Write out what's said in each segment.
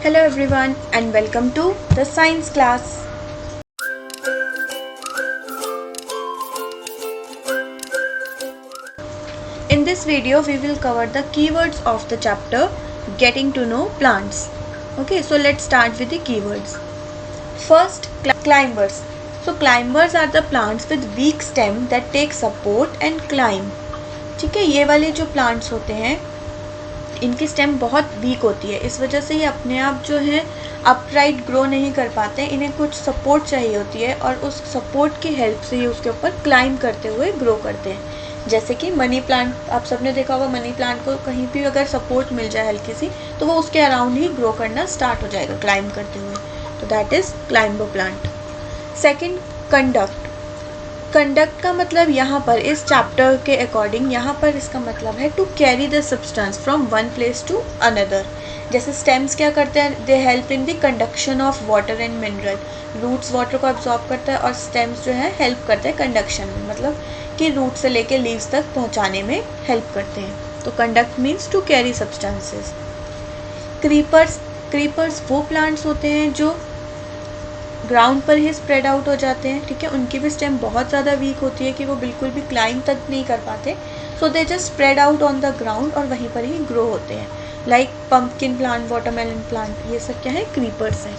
Hello everyone and welcome to the science class. In this video we will cover the keywords of the chapter Getting to Know Plants. Okay, so let's start with the keywords. First, climbers. So climbers are the plants with weak stem that take support and climb. ठीक है, ये वाले जो plants होते हैं इनकी stem बहुत week होती है, इस वजह से ये अपने आप जो है अपराइट ग्रो नहीं कर पाते हैं, इन्हें कुछ सपोर्ट चाहिए होती है और उस सपोर्ट की हेल्प से ये उसके ऊपर क्लाइंब करते हुए ग्रो करते हैं। जैसे कि मनी प्लांट, आप सबने देखा होगा मनी प्लांट को कहीं भी अगर सपोर्ट मिल जाए हल्की सी तो वो उसके अराउंड ही ग्रो करना स्टार्ट हो जाएगा क्लाइंब करते हुए, तो that is climber plant. Second, conduct. Conduct का मतलब यहाँ पर इस चैप्टर के अकॉर्डिंग यहाँ पर इसका मतलब है to carry the substance from one place to another. जैसे स्टेम्स क्या करते हैं, they help in the conduction of water and mineral. Roots water को अब्जॉर्ब करता है और स्टेम्स जो है हेल्प करते हैं कंडक्शन में, मतलब कि रूट से लेके लीव्स तक पहुँचाने में हेल्प करते हैं। तो conduct means to carry substances. Creepers वो प्लांट्स होते हैं जो ग्राउंड पर ही स्प्रेड आउट हो जाते हैं, ठीक है। उनकी भी स्टेम बहुत ज़्यादा वीक होती है कि वो बिल्कुल भी क्लाइंब तक नहीं कर पाते, so they just spread out on the ground और वहीं पर ही ग्रो होते हैं। Like pumpkin plant, watermelon plant, ये सब क्या है, क्रीपर्स हैं।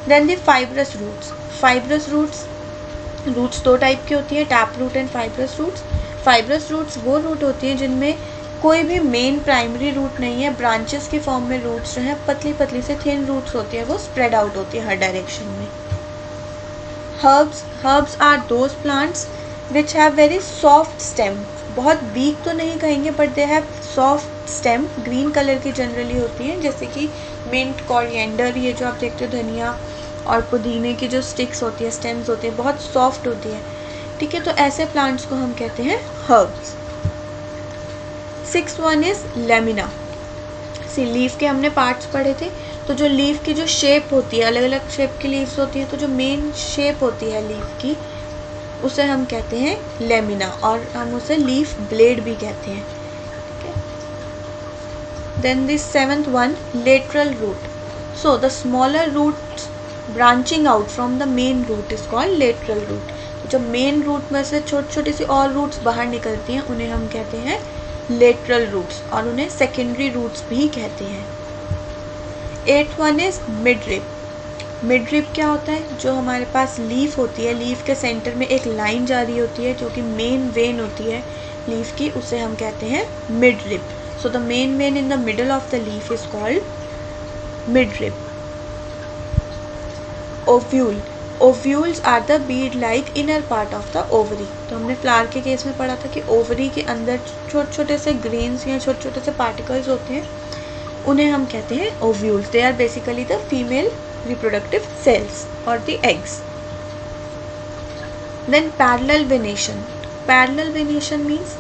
Then the fibrous roots. Fibrous roots दो टाइप की होती है, tap root and fibrous roots. Fibrous roots वो रूट होती हैं जिनमें कोई भी मेन प्राइमरी रूट नहीं है, ब्रांचेस की फॉर्म में रूट्स जो है पतली पतली से थिन रूट्स होती है, वो स्प्रेड आउट होती है हर डायरेक्शन में। Herbs are those plants which have very soft stem. बहुत वीक तो नहीं कहेंगे but they have soft stem, green colour की जनरली होती है, जैसे कि मिंट, कोरिएंडर, ये जो आप देखते हो धनिया और पुदीने की जो स्टिक्स होती है, स्टेम्स होती है, बहुत सॉफ्ट होती है, ठीक है। तो ऐसे प्लांट्स को हम कहते हैं herbs. 6th one is lamina. See leaf के हमने पार्ट्स पढ़े थे, तो जो लीफ की जो शेप होती है, अलग अलग शेप की लीव्स होती हैं, तो जो मेन शेप होती है लीफ की उसे हम कहते हैं लेमिना और हम उसे लीफ ब्लेड भी कहते हैं, ठीक है। Then the 7th one, lateral root. So the smaller roots branching out from the main root is called lateral root. जो मेन रूट में से छोटी छोटी सी और रूट्स बाहर निकलती हैं उन्हें हम कहते हैं लेटरल रूट्स और उन्हें सेकेंडरी रूट्स भी कहते हैं। 8th one is midrib. Midrib क्या होता है, जो हमारे पास लीफ होती है, लीफ के सेंटर में एक लाइन जा रही होती है जो कि मेन वेन होती है लीफ की, उसे हम कहते हैं midrib. So the main vein in the middle of the leaf is called midrib. Ovule. Ovules are the bead like inner part of the ovary. तो हमने फ्लावर के केस में पढ़ा था कि ओवरी के अंदर छोटे छोटे से ग्रेन्स या छोटे छोटे से पार्टिकल्स होते हैं, उन्हें हम कहते हैं ovules. They are basically the female reproductive cells और the eggs. Then parallel venation. Parallel venation means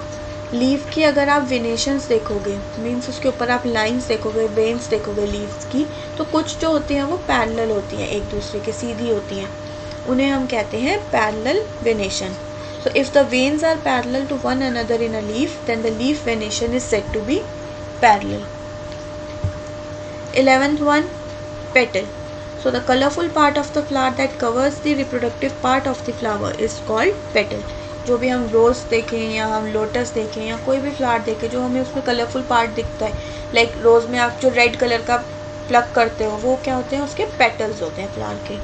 leaf की अगर आप वेनेशंस देखोगे, मीन्स उसके ऊपर आप लाइंस देखोगे, वेन्स देखोगे लीव्स की, तो कुछ जो होती हैं वो पैरेलल होती हैं, एक दूसरे के सीधी होती हैं, उन्हें हम कहते हैं parallel venation. So if the veins are parallel to one another in a leaf then the leaf venation is said to be parallel. 11th one, petal. So the colorful part of the flower that covers the reproductive part of the flower is called petal. जो भी हम रोज़ देखें या हम lotus देखें या कोई भी फ्लावर देखें जो हमें उसमें कलरफुल पार्ट दिखता है, लाइक रोज़ में आप जो रेड कलर का प्लग करते हो वो क्या होते हैं, उसके पेटल्स होते हैं फ्लावर के।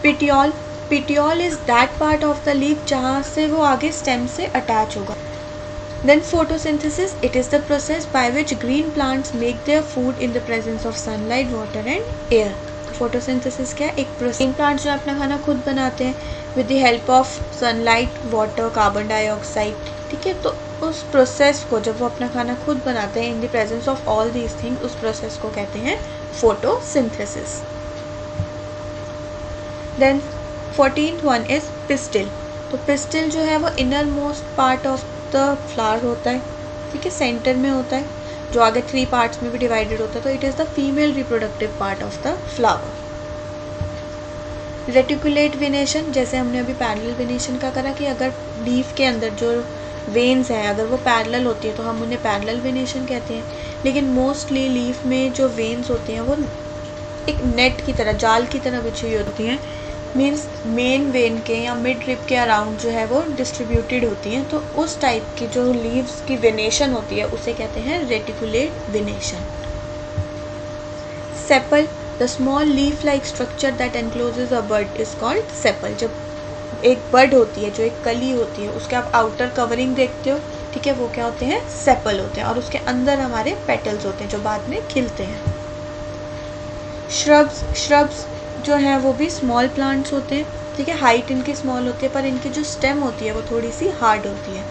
Petiole. Petiole is that part of the leaf जहाँ से वो आगे स्टेम से अटैच होगा। Then photosynthesis, it is the process by which green plants make their food in the presence of sunlight, water and air. photosynthesis क्या है, एक process, green plants जो अपना खाना खुद बनाते हैं with the help of sunlight, water, carbon dioxide, ठीक है। तो उस प्रोसेस को, जब वो अपना खाना खुद बनाते हैं in the presence of all these things, उस प्रोसेस को कहते हैं photosynthesis. Then 14th one is pistil. तो पिस्टिल जो है वो innermost part of the flower होता है, ठीक है, सेंटर में होता है, जो आगे 3 पार्ट्स में भी डिवाइडेड होता है, तो it is the female reproductive part of the flower. Reticulate venation, जैसे हमने अभी पैरेलल वेनेशन का करा कि अगर लीफ के अंदर जो वेन्स हैं अगर वो पैरेलल होती है तो हम उन्हें पैरेलल वेनेशन कहते हैं। लेकिन मोस्टली लीफ में जो वेन्स होती हैं वो एक नेट की तरह, जाल की तरह बिछी हुई होती हैं। मीन्स मेन वेन के या मिड रिप के अराउंड जो है वो डिस्ट्रीब्यूटेड होती हैं। तो उस टाइप की जो लीव्स की वेनेशन होती है उसे कहते हैं reticulate venation. Sepal, the small leaf like structure that encloses a bud is called sepal. जब एक बड होती है, जो एक कली होती है, उसके आप आउटर कवरिंग देखते हो, ठीक है, वो क्या होते हैं, सेपल होते हैं। और उसके अंदर हमारे पेटल्स होते हैं जो बाद में खिलते हैं। श्रब्स जो हैं वो भी स्मॉल प्लांट्स होते हैं, ठीक है। हाइट इनकी स्मॉल होती है पर इनकी जो स्टेम होती है वो थोड़ी सी हार्ड होती है,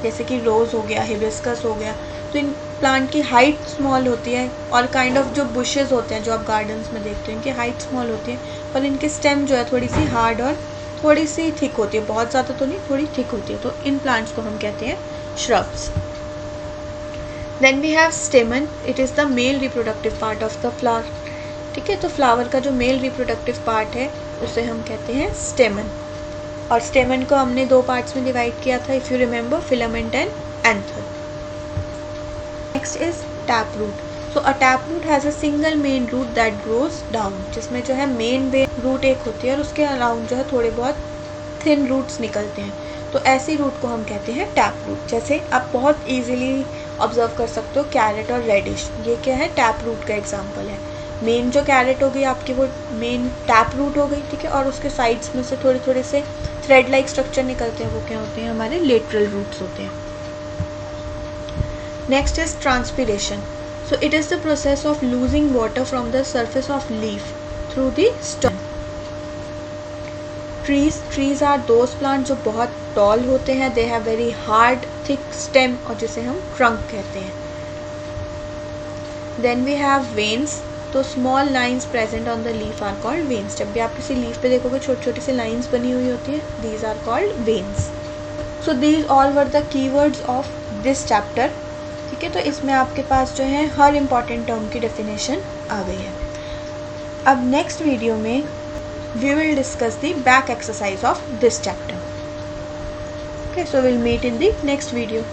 जैसे कि रोज़ हो गया, हिबिस्कस हो गया। तो इन प्लांट की हाइट स्मॉल होती है और काइंड ऑफ जो बुशेस होते हैं जो आप गार्डन्स में देखते हो, इनकी हाइट स्मॉल होती है पर इनकी स्टेम जो है थोड़ी सी हार्ड और थोड़ी सी थिक होती है, बहुत ज़्यादा तो नहीं, थोड़ी थिक होती है। तो इन प्लांट्स को हम कहते हैं shrubs. Then we have stamen, it is the male reproductive part of the flower, ठीक है। तो फ्लावर का जो मेल रिप्रोडक्टिव पार्ट है उसे हम कहते हैं स्टेमन। और स्टेमन को हमने दो पार्ट्स में डिवाइड किया था, if you remember, filament and anther. Next is tap root. So a tap root has a single main root that grows down, जिसमें जो है मेन रूट एक होती है और उसके अराउंड जो है थोड़े बहुत थिन रूट्स निकलते हैं। तो ऐसी रूट को हम कहते हैं टैप रूट। जैसे आप बहुत ईजिली ऑब्जर्व कर सकते हो कैरेट और रेडिश, ये क्या है, टैप रूट का एग्जाम्पल है। मेन जो कैरेट हो गई आपकी वो मेन टैप रूट हो गई, ठीक है। और उसके साइड्स में से थोड़े थोड़े से थ्रेड लाइक स्ट्रक्चर निकलते हैं, वो क्या होते हैं, हमारे लेटरल रूट्स होते हैं। Next is transpiration. So it is the process of losing water from the surface of leaf through the stem. Trees are those plant जो बहुत टॉल होते हैं, they have very hard thick stem, और जिसे हम trunk कहते हैं। Then we have veins. तो small lines present on the leaf are called veins. जब भी आप किसी लीफ पे देखोगे छोटी छोटी सी लाइन्स बनी हुई होती हैं, these are called veins. So these all were the keywords of this chapter, ठीक है। तो इसमें आपके पास जो है हर इम्पॉर्टेंट टर्म की डेफिनेशन आ गई है। अब नेक्स्ट वीडियो में we will discuss the back exercise of this chapter. Okay, so will meet in the next video.